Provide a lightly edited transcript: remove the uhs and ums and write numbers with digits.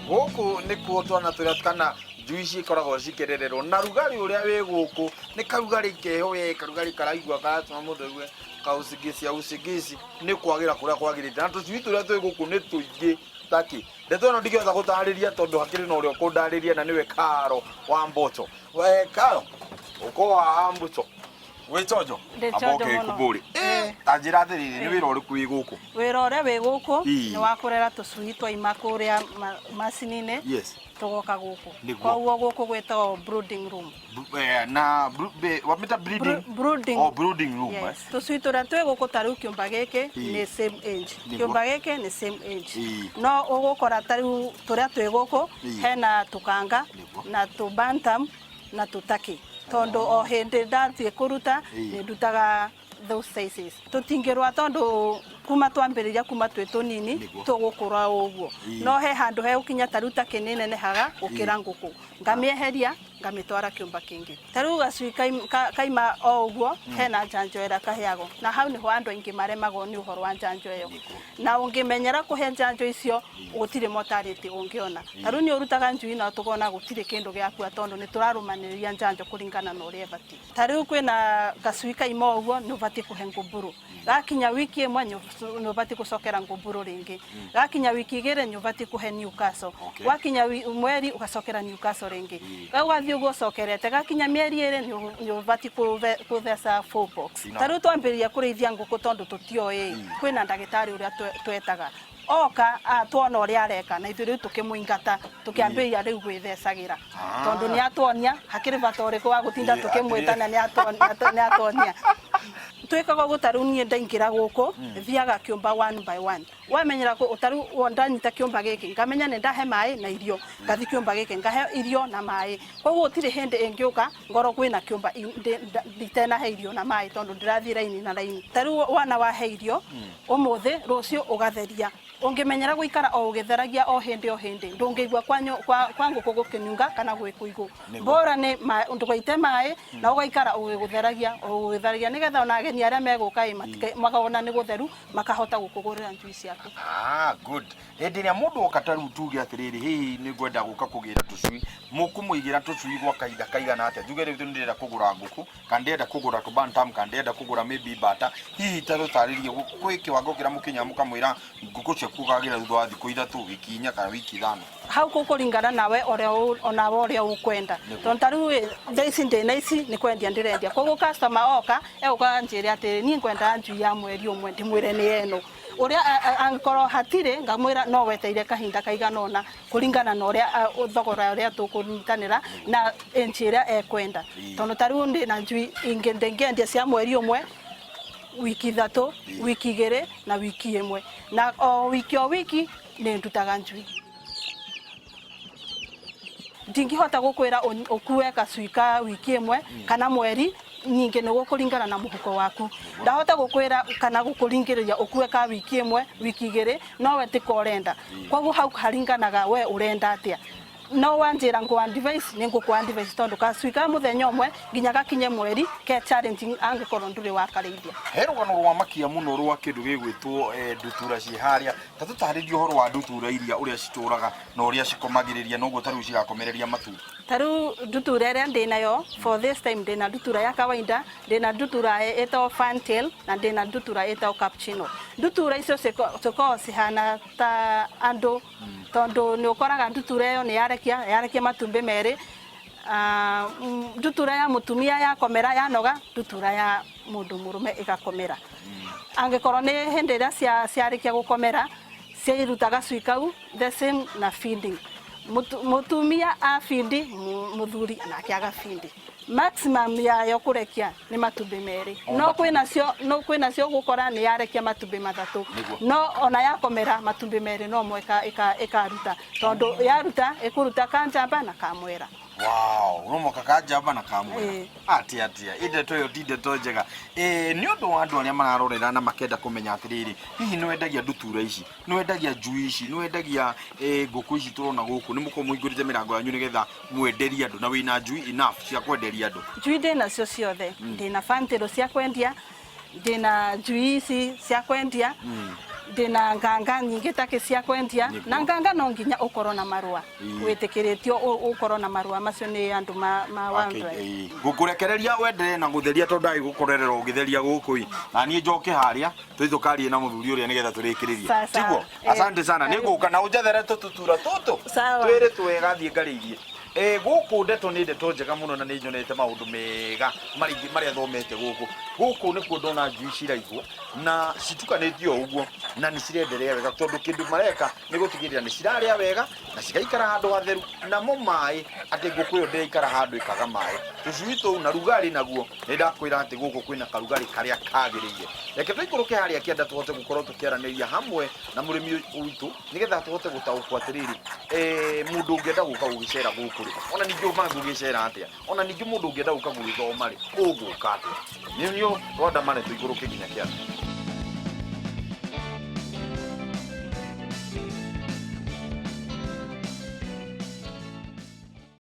Gũkũ nĩ kuo twana tũrĩa kana njui cikoragwo cikerererwo na rugarĩ ũrĩa wĩ gũkũ nĩ karugarĩ keho we karugarĩ karaigua karatũma mũndũ aigue kausigisi nĩ kwagĩra kũrĩa kwagĩrĩte na tũcui tũrĩa twĩ gũkũ nĩ tũingĩ taki ndeto ĩno ndingĩhota gũtarĩria tondũ hakĩrĩ na ũrĩa ũkũndarĩria na nĩwe Karo wa Mboco. We Karo uko wa Mboco Wechojo aboke kuburi tanjira atĩrĩrĩ nĩ wĩra ũrĩkũ wĩ gũkũ? Wĩra ũrĩa wĩ gũkũ nĩ wa kũrera tũcui twaima kũrĩa macini-inĩ tũgoka gũkũ. Koguo gũkũ gwĩtagwo brooding room. Na wamĩta brooding room. Tũcui tũrĩa twĩ gũkũ ta rĩu kĩũmba gĩkĩ nĩ same age. Kĩũmba gĩkĩ nĩ same age. No ũgũkora ta rĩu tũrĩa twĩ gũkũ hena tũkanga na tũbantam na tũtaki. Tondu o hindi ndathiĩ kũruta nĩ ndutaga those sizes. Tũtingĩrũa tondu kuma twambĩrĩria kuma twĩ tũnini tũgũkũra ũguo. No he handũ he ũkinya ta rĩu ta kĩnenehaga gũkĩra ngũkũ. Ngamĩeheria ngamitwara kĩũmba kĩngĩ. Ta rĩu gacui kaima o ũguo hena njanjo ĩrĩa kaheagwo. Na hau nĩho andũ aingĩ maremagwo nĩ ũhoro wa njanjo ĩyo. Na ũngĩmenyera kũhe njanjo icio gũtirĩ motarĩti ũngĩona. Ta rĩu nĩ ũrutaga njui na tũkona gũtirĩ kĩndũ gĩakua tondu nĩ tũrarũmanĩrĩria njanjo kũringana na ũrĩa ĩbatiĩ. Ta rĩu kwĩna gacui kaima ũguo nĩ ũbatiĩ kũhe ngũmbũrũ. Gakinya wiki ĩmwe nĩ ũbatiĩ gũcokera ngũmbũrũ rĩngĩ. Gakinya wiki igĩrĩ nĩ ũbatiĩ kũhe Newcastle. Gwakinya mweri ũgacokera Newcastle rĩngĩ. Ũgathiĩ ũguo ũcokerete. Gakinya mĩeri ĩrĩ nĩ ũbatiĩ kũtheca fullpox. Ta rĩu twambĩrĩria kũrĩithia ngũkũ tondu tũtioĩ kwĩna ndagĩtarĩ ũrĩa twetaga. Oka tuona ũrĩa areka na ithuĩ rĩu tũkĩmũingata tũkĩambĩrĩria rĩu gwĩthecagĩra tondu nĩ atuonia hakĩrĩ bata ũrĩkũ wa gũtinda tũkĩmwĩta na nĩ atuonia. Twĩkaga ũguo ta rĩu niĩ ndaingĩra gũkũ thiaga kĩũmba one by one. Wamenyera ta rĩu ndanyita kĩũmba gĩkĩ ngamenya nĩ ndahe maĩ na irio. Ngathi kĩũmba gĩkĩ ngahe irio na maĩ. Koguo gũtirĩ hĩndĩ ĩngĩũka ngoro kwĩna kĩũmba nditenahe irio na maĩ tondu ndĩrathiĩ raini na raini. Ta rĩu wana wahe irio ũmũthĩ rũciũ ũgatheria. Ũngĩmenyera gũikara o ũgĩtheragia o hĩndĩ ndũngĩigua kwa ngũkũ gũkĩnyunga kana gwĩkũigũ. Bora nĩ ndũgaite maĩ na ũgaikara ũgĩtheragia nĩgetha ona ageni arĩa megũka makona nĩ gũtheru makahota gũkũgũrĩra njui ciaku. Good. Hĩndĩ ĩrĩa mũndũ oka ta rĩu tuge atĩrĩrĩ hihi nĩ ngwenda gũka kũgĩra tũcui mũkũmũigĩra tũcui gwa kahinda kaigana atĩa? Tuge rĩu ndĩrenda kũgũra ngũkũ kana ndĩrenda kũgũra tũbantam kana ndĩrenda kũgũra maybe bata hihi ta gũtarĩria gwĩ kĩwango kĩrĩa mũkinyamu kamwĩra ngũkũ ciaku ũkagĩra thutha wa thikũ ithatũ wiki inya kana wiki ithano. Hau kũringana nawe ũrĩa ũkwenda. Tondu ta rĩu thaa ici ndĩna ici nĩ kwendia ndĩrendia. Koguo customer oka egũka anjĩre atĩrĩ niĩ ngwenda njui ya mweri ũmwe ndĩmwĩre nĩ eno. Ũrĩa angĩkorwo hatirĩ ngamwĩra no weteire kahinda kaigana ũna kũringana na ũrĩa thogora ũrĩa tũkũnyitanĩra na enji ĩrĩa ekwenda. Tondu ta rĩu ndĩna njui ingĩendia cia mweri ũmwe wiki ithatũ wiki igĩrĩ na wiki ĩmwe na o wiki nĩ ndutaga njui. Ndingĩhota gũkwĩra ũkue gacui ka wiki ĩmwe kana mweri nyingĩ nĩ gũkũringana na mũhuko waku. Ndahota gũkwĩra kana gũkũringĩrĩria ũkue ka wiki ĩmwe wiki igĩrĩ no we tĩko ũrenda. Koguo hau haringanaga we ũrenda atĩa. No wanjĩra ngũ device nĩ ngũkũ device tondu gacui ka mũthenya ũmwe nginya gakinye mweri ke challenging angĩkorwo ndũrĩ wakarĩithia. He rũgano rwa makia mũno rwa kĩndũ gĩgwĩtwo ndutura ciĩ harĩa ta tũtarĩrie ũhoro wa ndutura iria ũrĩa citũraga na ũrĩa cikomagĩrĩria noguo ta rĩu cigakomereria matumbĩ. Ta rĩu ndutura ĩrĩa ndĩnayo for this time ndĩna ndutura ya kawaida, ndĩna ndutura ĩtagwo fantail na ndĩna ndutura ĩtagwo cappuccino. Ndutura icio cikoragwo cihana ta andũ tondu nĩ ũkoraga ndutura ĩyo nĩ yarekia matumbĩ merĩ. Ndutura ya mũtumia yakomera yanoga, ndutura ya mũndũ mũrũme ĩgakomera. Angĩkorwo nĩ hĩndĩ ĩrĩa ciarĩkia gũkomera ciaruta gacui kau the same na feeding. Mũtumia afindi mũthuri nake agafindi. Maximum yayo kũrekia nĩ matumbĩ merĩ. No kwĩnacio gũkora nĩ yarekia matumbĩ matatũ. No ona yakomera matumbĩ merĩ no mweka ĩkaruta. Tondu yaruta ĩkũruta kanjamba na kamwera. Wow, unomo kakajamba na kamwera. Atia inde toyo dinde tojega. Nĩ ũndũ wa andũ arĩa mararorera na makenda kũmenya atĩrĩrĩ hihi nĩ wendagia ndutura ici nĩ wendagia njui ici nĩ wendagia ngũkũ ici tũrona gũkũ nĩ mũkorwo mũhingũrĩte mĩrango yanyu nĩgetha mwenderie andũ na wĩna njui enough cia kwenderia andũ. Njui ndĩnacio ciothe. Ndĩna fantail cia kwendia, ndĩna njui ici cia kwendia ndina nganga nyingi take cia kwendia na nganga no nginya ukorwo na marua witikiritio ukorwo na marua macio ni andu ma wildlife gukurekereria wendere na gutheria to ndai gukorerera ugitheria guku na nie njoke haria twithukarie na muthuri uria nigetha turikiririe tiguo asante sana niguka na unjethere tututura tutu twiri twega thie ngariirie guku ndeto ni ndeto njega muno na ni nyonete maundu mega maringi maria thomete guku ni kuo ndona njui ciraigwo na citukanitio uguo na ni cirenderea wega tondu kindu mareka ni gutigirira ni ciraria wega na cigaikara handu hatheru na mo mai ati guku yo ndeikara handu ikaga mai tucui tu na rugari naguo ni ndakwira ati guku kwina karugari karia kagiriire reke tuikuruke haria kienda tuhote gukorwo tukiaraniria hamwe na murimi uitu nigetha tuhote gutaukwo atiriri mundu ungienda guka gugicera guku ona ningĩ magugicera atia ona ningĩ mundu ungienda guka gugithoma ri uguka atia nĩnĩo rwanda mane tuikũrũke nginya kĩanda